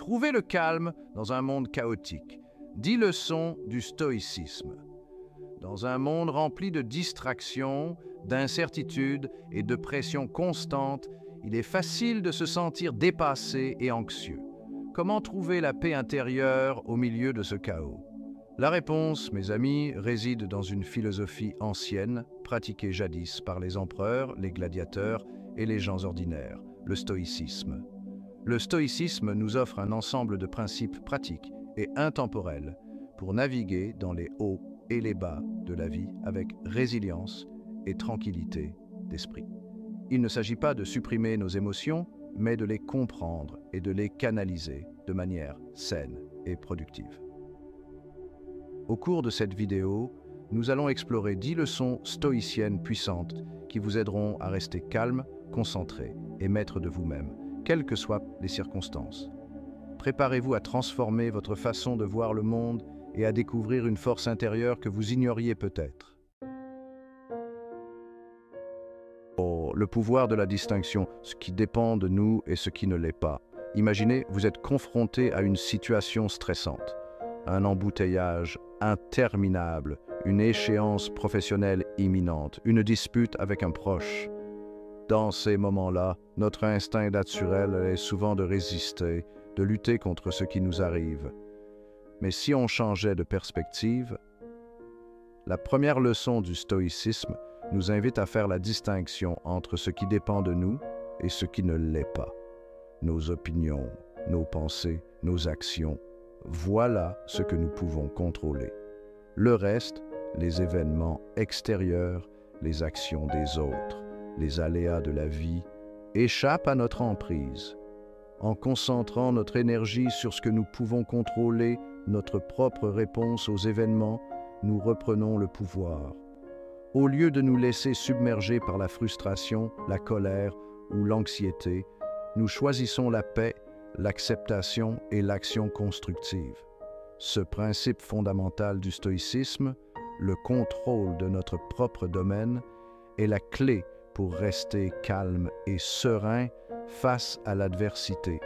Trouver le calme dans un monde chaotique. 10 leçons du stoïcisme. Dans un monde rempli de distractions, d'incertitudes et de pression constante, il est facile de se sentir dépassé et anxieux. Comment trouver la paix intérieure au milieu de ce chaos? La réponse, mes amis, réside dans une philosophie ancienne, pratiquée jadis par les empereurs, les gladiateurs et les gens ordinaires, le stoïcisme. Le stoïcisme nous offre un ensemble de principes pratiques et intemporels pour naviguer dans les hauts et les bas de la vie avec résilience et tranquillité d'esprit. Il ne s'agit pas de supprimer nos émotions, mais de les comprendre et de les canaliser de manière saine et productive. Au cours de cette vidéo, nous allons explorer 10 leçons stoïciennes puissantes qui vous aideront à rester calme, concentré et maître de vous-même, quelles que soient les circonstances. Préparez-vous à transformer votre façon de voir le monde et à découvrir une force intérieure que vous ignoriez peut-être. Le pouvoir de la distinction, ce qui dépend de nous et ce qui ne l'est pas. Imaginez, vous êtes confronté à une situation stressante, un embouteillage interminable, une échéance professionnelle imminente, une dispute avec un proche. Dans ces moments-là, notre instinct naturel est souvent de résister, de lutter contre ce qui nous arrive. Mais si on changeait de perspective, la première leçon du stoïcisme nous invite à faire la distinction entre ce qui dépend de nous et ce qui ne l'est pas. Nos opinions, nos pensées, nos actions, voilà ce que nous pouvons contrôler. Le reste, les événements extérieurs, les actions des autres, les aléas de la vie, échappent à notre emprise. En concentrant notre énergie sur ce que nous pouvons contrôler, notre propre réponse aux événements, nous reprenons le pouvoir. Au lieu de nous laisser submerger par la frustration, la colère ou l'anxiété, nous choisissons la paix, l'acceptation et l'action constructive. Ce principe fondamental du stoïcisme, le contrôle de notre propre domaine, est la clé pour rester calme et serein face à l'adversité.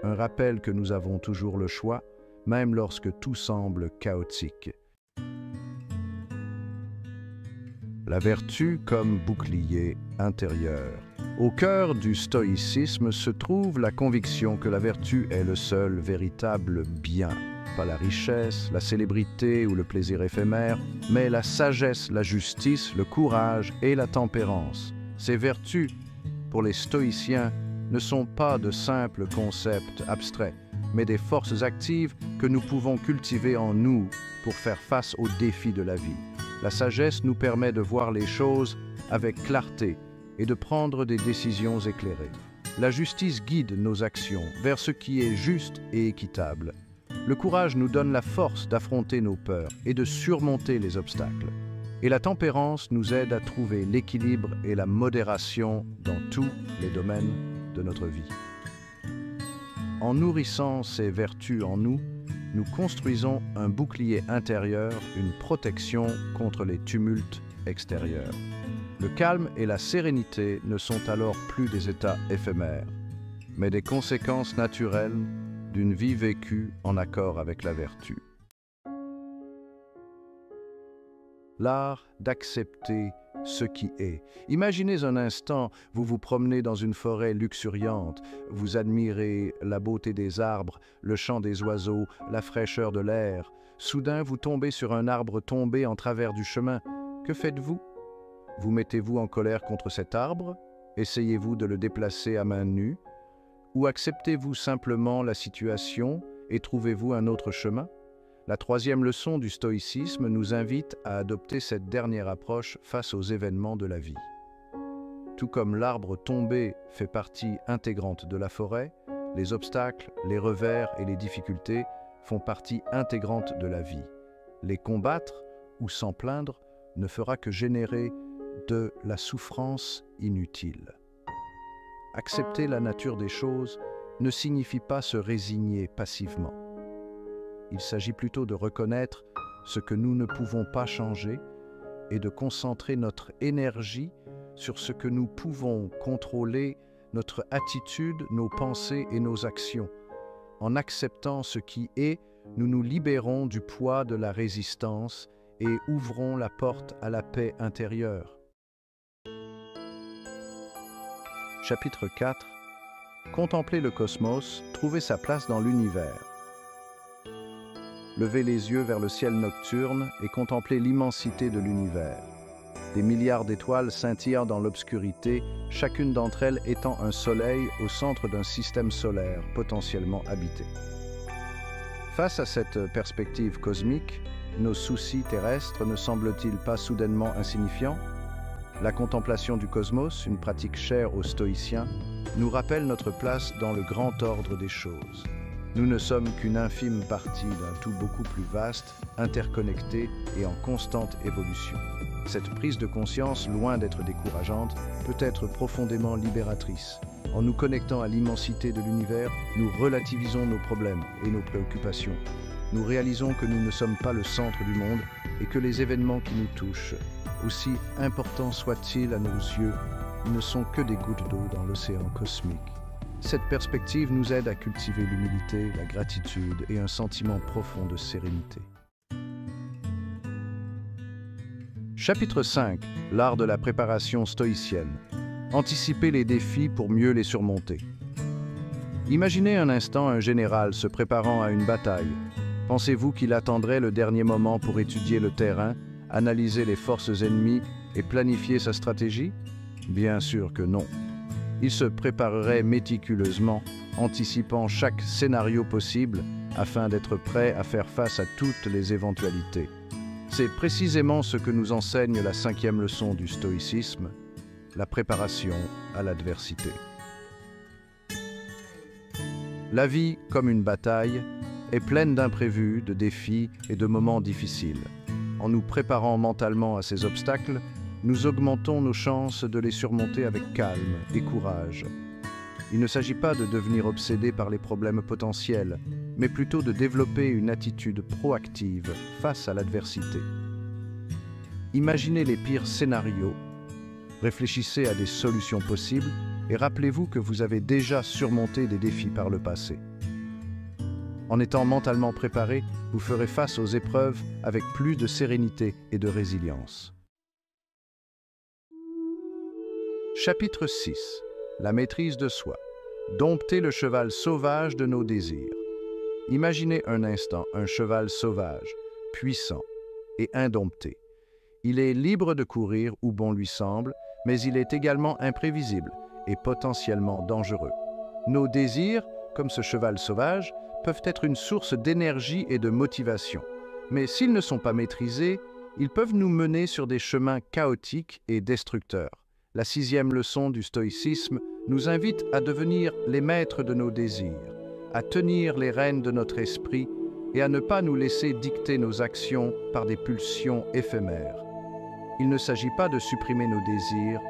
Un rappel que nous avons toujours le choix, même lorsque tout semble chaotique. La vertu comme bouclier intérieur. Au cœur du stoïcisme se trouve la conviction que la vertu est le seul véritable bien. Pas la richesse, la célébrité ou le plaisir éphémère, mais la sagesse, la justice, le courage et la tempérance. Ces vertus, pour les stoïciens, ne sont pas de simples concepts abstraits, mais des forces actives que nous pouvons cultiver en nous pour faire face aux défis de la vie. La sagesse nous permet de voir les choses avec clarté et de prendre des décisions éclairées. La justice guide nos actions vers ce qui est juste et équitable. Le courage nous donne la force d'affronter nos peurs et de surmonter les obstacles. Et la tempérance nous aide à trouver l'équilibre et la modération dans tous les domaines de notre vie. En nourrissant ces vertus en nous, nous construisons un bouclier intérieur, une protection contre les tumultes extérieurs. Le calme et la sérénité ne sont alors plus des états éphémères, mais des conséquences naturelles d'une vie vécue en accord avec la vertu. L'art d'accepter ce qui est. Imaginez un instant, vous vous promenez dans une forêt luxuriante, vous admirez la beauté des arbres, le chant des oiseaux, la fraîcheur de l'air. Soudain, vous tombez sur un arbre tombé en travers du chemin. Que faites-vous? Vous mettez-vous en colère contre cet arbre? Essayez-vous de le déplacer à main nue? Ou acceptez-vous simplement la situation et trouvez-vous un autre chemin? La troisième leçon du stoïcisme nous invite à adopter cette dernière approche face aux événements de la vie. Tout comme l'arbre tombé fait partie intégrante de la forêt, les obstacles, les revers et les difficultés font partie intégrante de la vie. Les combattre ou s'en plaindre ne fera que générer de la souffrance inutile. Accepter la nature des choses ne signifie pas se résigner passivement. Il s'agit plutôt de reconnaître ce que nous ne pouvons pas changer et de concentrer notre énergie sur ce que nous pouvons contrôler, notre attitude, nos pensées et nos actions. En acceptant ce qui est, nous nous libérons du poids de la résistance et ouvrons la porte à la paix intérieure. Chapitre 4. Contempler le cosmos, trouver sa place dans l'univers. Levez les yeux vers le ciel nocturne et contemplez l'immensité de l'univers. Des milliards d'étoiles scintillent dans l'obscurité, chacune d'entre elles étant un soleil au centre d'un système solaire potentiellement habité. Face à cette perspective cosmique, nos soucis terrestres ne semblent-ils pas soudainement insignifiants? La contemplation du cosmos, une pratique chère aux stoïciens, nous rappelle notre place dans le grand ordre des choses. Nous ne sommes qu'une infime partie d'un tout beaucoup plus vaste, interconnecté et en constante évolution. Cette prise de conscience, loin d'être décourageante, peut être profondément libératrice. En nous connectant à l'immensité de l'univers, nous relativisons nos problèmes et nos préoccupations. Nous réalisons que nous ne sommes pas le centre du monde et que les événements qui nous touchent, aussi importants soient-ils à nos yeux, ne sont que des gouttes d'eau dans l'océan cosmique. Cette perspective nous aide à cultiver l'humilité, la gratitude et un sentiment profond de sérénité. Chapitre 5. L'art de la préparation stoïcienne. Anticiper les défis pour mieux les surmonter. Imaginez un instant un général se préparant à une bataille. Pensez-vous qu'il attendrait le dernier moment pour étudier le terrain, analyser les forces ennemies et planifier sa stratégie? Bien sûr que non. Il se préparerait méticuleusement, anticipant chaque scénario possible afin d'être prêt à faire face à toutes les éventualités. C'est précisément ce que nous enseigne la 5e leçon du stoïcisme, la préparation à l'adversité. La vie, comme une bataille, est pleine d'imprévus, de défis et de moments difficiles. En nous préparant mentalement à ces obstacles, nous augmentons nos chances de les surmonter avec calme et courage. Il ne s'agit pas de devenir obsédé par les problèmes potentiels, mais plutôt de développer une attitude proactive face à l'adversité. Imaginez les pires scénarios, réfléchissez à des solutions possibles et rappelez-vous que vous avez déjà surmonté des défis par le passé. En étant mentalement préparé, vous ferez face aux épreuves avec plus de sérénité et de résilience. Chapitre 6. La maîtrise de soi. Dompter le cheval sauvage de nos désirs. Imaginez un instant un cheval sauvage, puissant et indompté. Il est libre de courir où bon lui semble, mais il est également imprévisible et potentiellement dangereux. Nos désirs, comme ce cheval sauvage, peuvent être une source d'énergie et de motivation. Mais s'ils ne sont pas maîtrisés, ils peuvent nous mener sur des chemins chaotiques et destructeurs. La 6e leçon du stoïcisme nous invite à devenir les maîtres de nos désirs, à tenir les rênes de notre esprit et à ne pas nous laisser dicter nos actions par des pulsions éphémères. Il ne s'agit pas de supprimer nos désirs,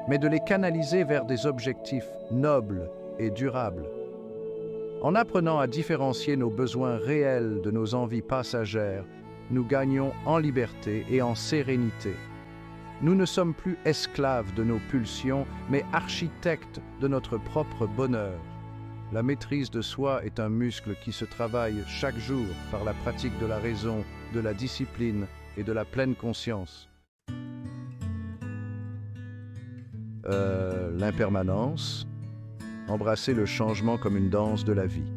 mais de les canaliser vers des objectifs nobles et durables. En apprenant à différencier nos besoins réels de nos envies passagères, nous gagnons en liberté et en sérénité. Nous ne sommes plus esclaves de nos pulsions, mais architectes de notre propre bonheur. La maîtrise de soi est un muscle qui se travaille chaque jour par la pratique de la raison, de la discipline et de la pleine conscience. L'impermanence. Embrasser le changement comme une danse de la vie.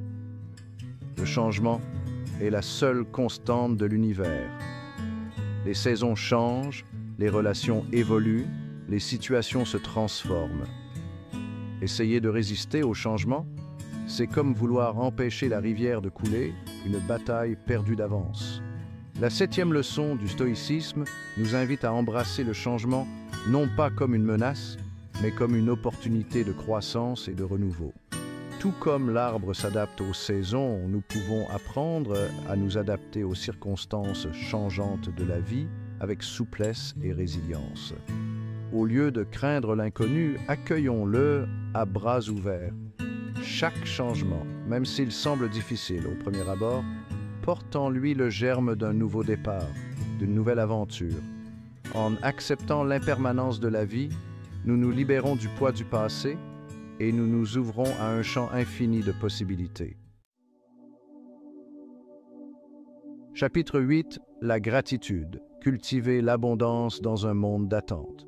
Le changement est la seule constante de l'univers. Les saisons changent, les relations évoluent, les situations se transforment. Essayer de résister au changement, c'est comme vouloir empêcher la rivière de couler, une bataille perdue d'avance. La 7e leçon du stoïcisme nous invite à embrasser le changement non pas comme une menace, mais comme une opportunité de croissance et de renouveau. Tout comme l'arbre s'adapte aux saisons, nous pouvons apprendre à nous adapter aux circonstances changeantes de la vie avec souplesse et résilience. Au lieu de craindre l'inconnu, accueillons-le à bras ouverts. Chaque changement, même s'il semble difficile au premier abord, porte en lui le germe d'un nouveau départ, d'une nouvelle aventure. En acceptant l'impermanence de la vie, nous nous libérons du poids du passé et nous nous ouvrons à un champ infini de possibilités. Chapitre 8. La gratitude. Cultiver l'abondance dans un monde d'attente.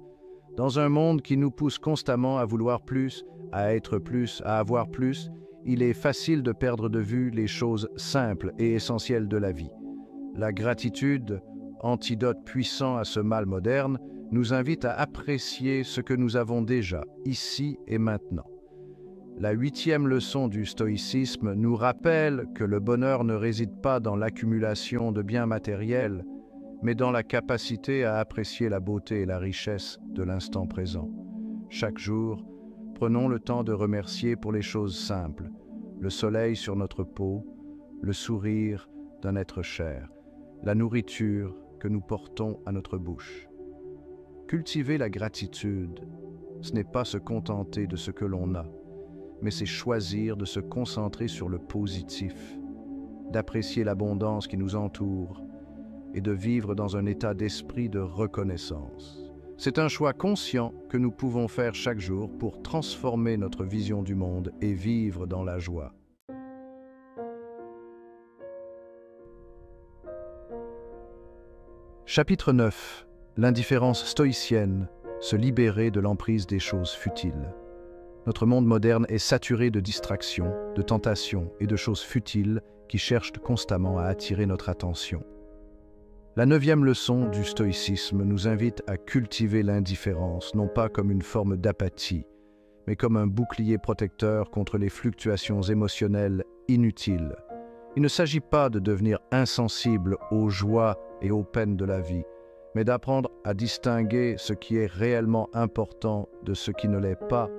Dans un monde qui nous pousse constamment à vouloir plus, à être plus, à avoir plus, il est facile de perdre de vue les choses simples et essentielles de la vie. La gratitude, antidote puissant à ce mal moderne, nous invite à apprécier ce que nous avons déjà, ici et maintenant. La 8e leçon du stoïcisme nous rappelle que le bonheur ne réside pas dans l'accumulation de biens matériels, mais dans la capacité à apprécier la beauté et la richesse de l'instant présent. Chaque jour, prenons le temps de remercier pour les choses simples, le soleil sur notre peau, le sourire d'un être cher, la nourriture que nous portons à notre bouche. Cultiver la gratitude, ce n'est pas se contenter de ce que l'on a, mais c'est choisir de se concentrer sur le positif, d'apprécier l'abondance qui nous entoure et de vivre dans un état d'esprit de reconnaissance. C'est un choix conscient que nous pouvons faire chaque jour pour transformer notre vision du monde et vivre dans la joie. Chapitre 9. L'indifférence stoïcienne, se libérer de l'emprise des choses futiles. Notre monde moderne est saturé de distractions, de tentations et de choses futiles qui cherchent constamment à attirer notre attention. La 9e leçon du stoïcisme nous invite à cultiver l'indifférence, non pas comme une forme d'apathie, mais comme un bouclier protecteur contre les fluctuations émotionnelles inutiles. Il ne s'agit pas de devenir insensible aux joies et aux peines de la vie, mais d'apprendre à distinguer ce qui est réellement important de ce qui ne l'est pas,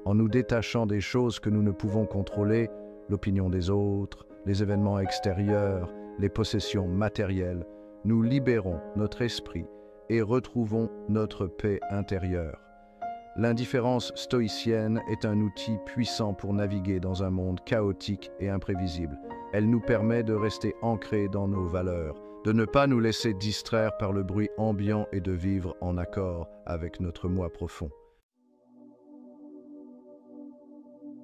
en nous détachant des choses que nous ne pouvons contrôler, l'opinion des autres, les événements extérieurs, les possessions matérielles. Nous libérons notre esprit et retrouvons notre paix intérieure. L'indifférence stoïcienne est un outil puissant pour naviguer dans un monde chaotique et imprévisible. Elle nous permet de rester ancrés dans nos valeurs, de ne pas nous laisser distraire par le bruit ambiant et de vivre en accord avec notre moi profond.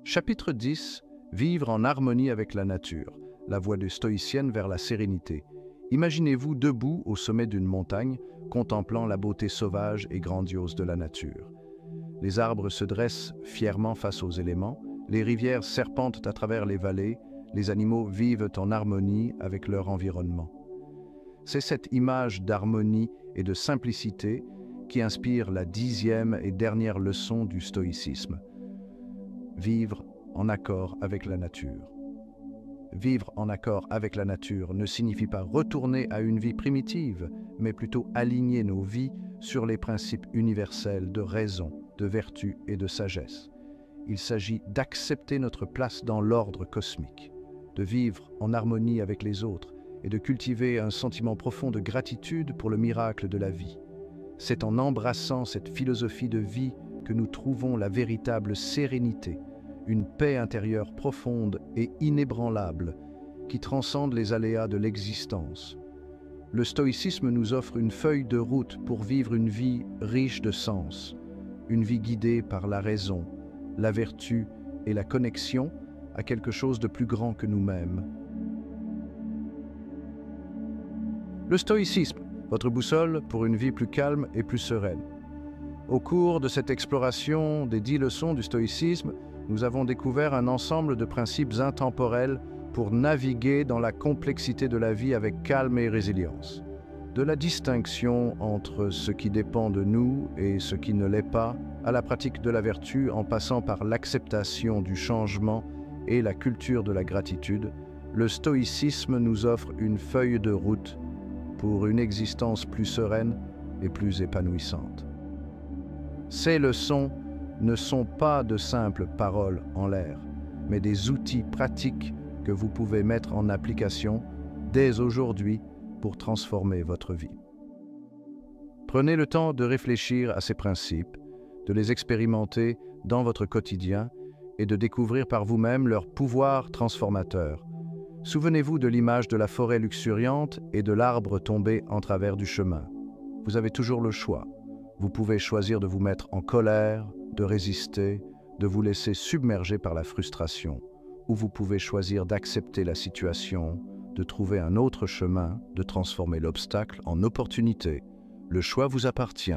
Chapitre 10. Vivre en harmonie avec la nature, la voie du stoïcienne vers la sérénité. Imaginez-vous debout au sommet d'une montagne, contemplant la beauté sauvage et grandiose de la nature. Les arbres se dressent fièrement face aux éléments, les rivières serpentent à travers les vallées, les animaux vivent en harmonie avec leur environnement. C'est cette image d'harmonie et de simplicité qui inspire la 10e et dernière leçon du stoïcisme. Vivre en accord avec la nature. Vivre en accord avec la nature ne signifie pas retourner à une vie primitive, mais plutôt aligner nos vies sur les principes universels de raison, de vertu et de sagesse. Il s'agit d'accepter notre place dans l'ordre cosmique, de vivre en harmonie avec les autres et de cultiver un sentiment profond de gratitude pour le miracle de la vie. C'est en embrassant cette philosophie de vie que nous trouvons la véritable sérénité, une paix intérieure profonde et inébranlable qui transcende les aléas de l'existence. Le stoïcisme nous offre une feuille de route pour vivre une vie riche de sens, une vie guidée par la raison, la vertu et la connexion à quelque chose de plus grand que nous-mêmes. Le stoïcisme, votre boussole pour une vie plus calme et plus sereine. Au cours de cette exploration des 10 leçons du stoïcisme, nous avons découvert un ensemble de principes intemporels pour naviguer dans la complexité de la vie avec calme et résilience. De la distinction entre ce qui dépend de nous et ce qui ne l'est pas, à la pratique de la vertu en passant par l'acceptation du changement et la culture de la gratitude, le stoïcisme nous offre une feuille de route pour une existence plus sereine et plus épanouissante. Ces leçons ne sont pas de simples paroles en l'air, mais des outils pratiques que vous pouvez mettre en application dès aujourd'hui pour transformer votre vie. Prenez le temps de réfléchir à ces principes, de les expérimenter dans votre quotidien et de découvrir par vous-même leur pouvoir transformateur. Souvenez-vous de l'image de la forêt luxuriante et de l'arbre tombé en travers du chemin. Vous avez toujours le choix. Vous pouvez choisir de vous mettre en colère, de résister, de vous laisser submerger par la frustration, ou vous pouvez choisir d'accepter la situation, de trouver un autre chemin, de transformer l'obstacle en opportunité. Le choix vous appartient.